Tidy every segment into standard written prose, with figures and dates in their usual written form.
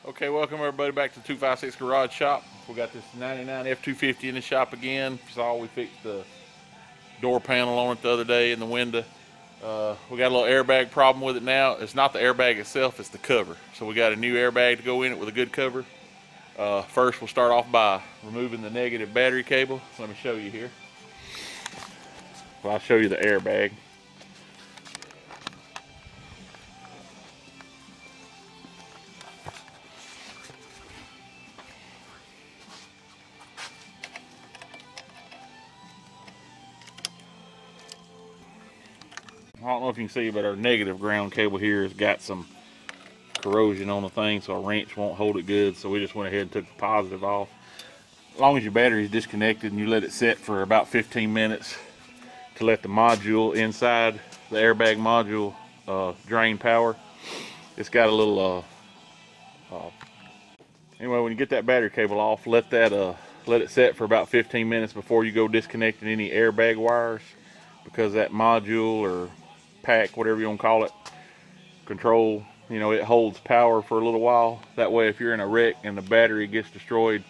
Okay, welcome everybody back to the 256 Garage Shop. We got this 99 F250 in the shop again. You saw we fixed the door panel on it the other day in the window. We got a little airbag problem with it now. It's not the airbag itself, it's the cover. So we got a new airbag to go in it with a good cover. First, we'll start off by removing the negative battery cable. Let me show you here. Well, I'll show you the airbag. I don't know if you can see, but our negative ground cable here has got some corrosion on the thing, so a wrench won't hold it good. So we just went ahead and took the positive off. As long as your battery is disconnected and you let it set for about 15 minutes to let the module inside the airbag module drain power. It's got a little anyway, when you get that battery cable off, let it set for about 15 minutes before you go disconnecting any airbag wires, because that module or pack, whatever you want to call it, control, it holds power for a little while. That way, if you're in a wreck and the battery gets destroyed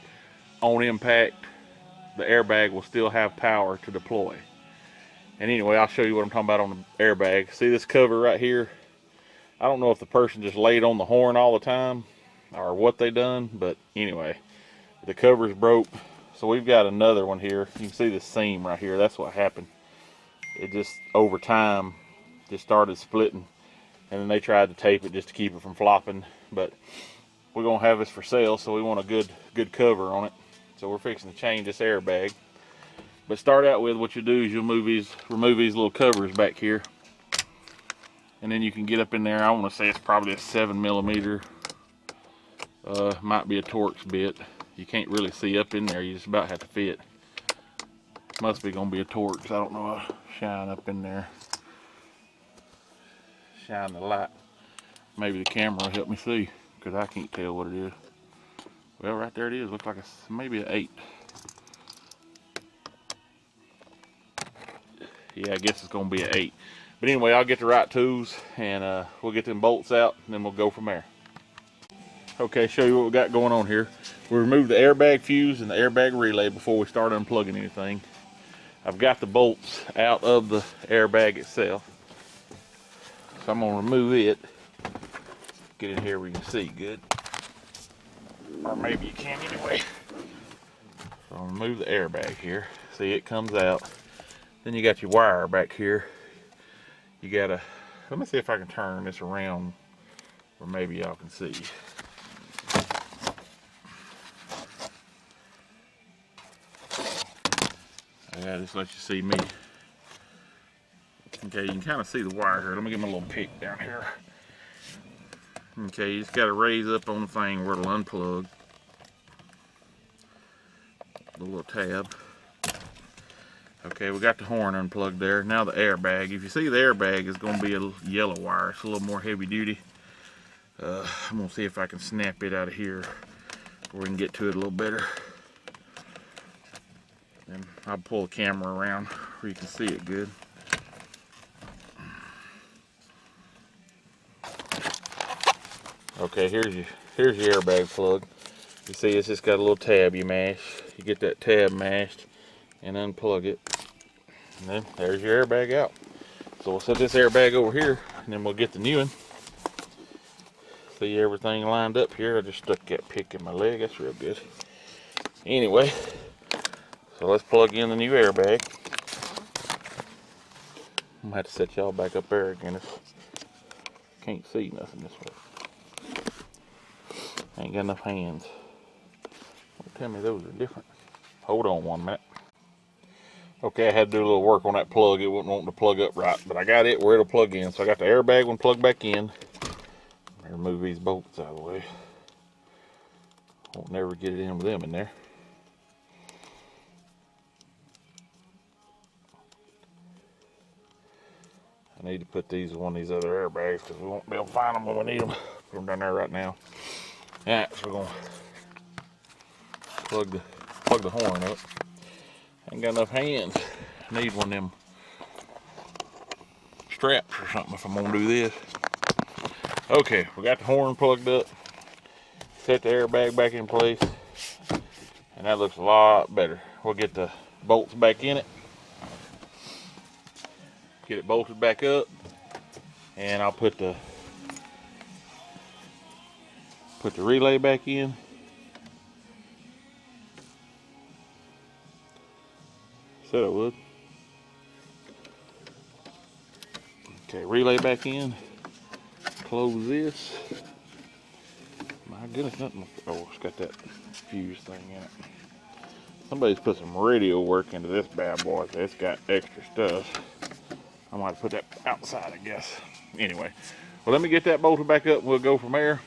on impact, the airbag will still have power to deploy. And anyway, I'll show you what I'm talking about on the airbag. See this cover right here? I don't know if the person just laid on the horn all the time or what they done, but anyway, the cover's broke. So we've got another one here. You can see the seam right here. That's what happened. It just, over time, just started splitting. And then they tried to tape it just to keep it from flopping. But we're gonna have this for sale, so we want a good cover on it. So we're fixing to change this airbag. But start out with, what you do is you'll remove these little covers back here, and then you can get up in there. I want to say it's probably a 7mm. Might be a Torx bit. You can't really see up in there. You just about have to fit. Must be gonna be a Torx. I don't know. I'll shine up in there. Shine the light. Maybe the camera will help me see, because I can't tell what it is. Well, right there it is. Looks like maybe an 8. Yeah, I guess it's gonna be an 8. But anyway, I'll get the right tools and we'll get them bolts out, and then we'll go from there. Okay, show you what we got going on here. We removed the airbag fuse and the airbag relay before we start unplugging anything. I've got the bolts out of the airbag itself, so I'm gonna remove it. Get in here where you can see good, or maybe you can anyway. So I'll remove the airbag here. See, it comes out. Then you got your wire back here. You gotta, let me see if I can turn this around where maybe y'all can see. Yeah, just let you see me. Okay, you can kind of see the wire here. Let me give me a little pick down here. Okay, you just gotta raise up on the thing where it'll unplug. The little tab. Okay, we got the horn unplugged there. Now the airbag. If you see, the airbag is going to be a yellow wire. It's a little more heavy duty. I'm going to see if I can snap it out of here where we can get to it a little better. And I'll pull the camera around where you can see it good. Okay, here's your airbag plug. You see, it's just got a little tab you mash. You get that tab mashed and unplug it. And then there's your airbag out. So we'll set this airbag over here, and then we'll get the new one. See everything lined up here. I just stuck that pick in my leg. That's real good. Anyway, so let's plug in the new airbag. I'm gonna have to set y'all back up there again. Can't see nothing this way. Ain't got enough hands. Don't tell me those are different. Hold on 1 minute. Okay, I had to do a little work on that plug. It wasn't wanting to plug up right, but I got it where it'll plug in. So I got the airbag one plugged back in. Remove these bolts out of the way. Won't never get it in with them in there. I need to put these in one of these other airbags because we won't be able to find them when we need them. Put them down there right now. Alright, so we're going to plug the horn up. Ain't got enough hands. Need one of them straps or something if I'm gonna do this. Okay, we got the horn plugged up. set the airbag back in place, and that looks a lot better. We'll get the bolts back in it, get it bolted back up, and I'll put the relay back in. Said I would. Okay, relay back in. Close this. My goodness, nothing. Oh, it's got that fuse thing in it. Somebody's put some radio work into this bad boy. It's got extra stuff. I might put that outside, I guess. Anyway, well, let me get that bolted back up and we'll go from there.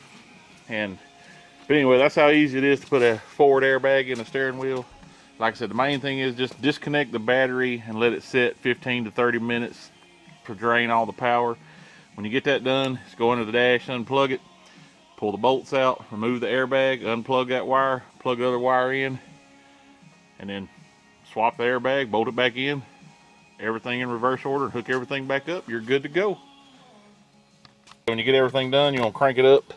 But anyway, that's how easy it is to put a forward airbag in the steering wheel. Like I said, the main thing is just disconnect the battery and let it sit 15 to 30 minutes to drain all the power. When you get that done, just go into the dash, unplug it, pull the bolts out, remove the airbag, unplug that wire, plug the other wire in, and then swap the airbag, bolt it back in, everything in reverse order, hook everything back up, you're good to go. When you get everything done, you want to crank it up.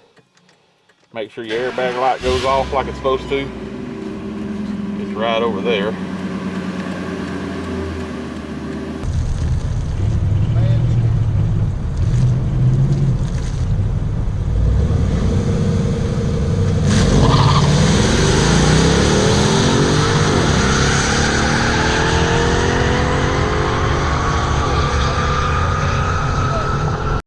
Make sure your airbag light goes off like it's supposed to. It's right over there.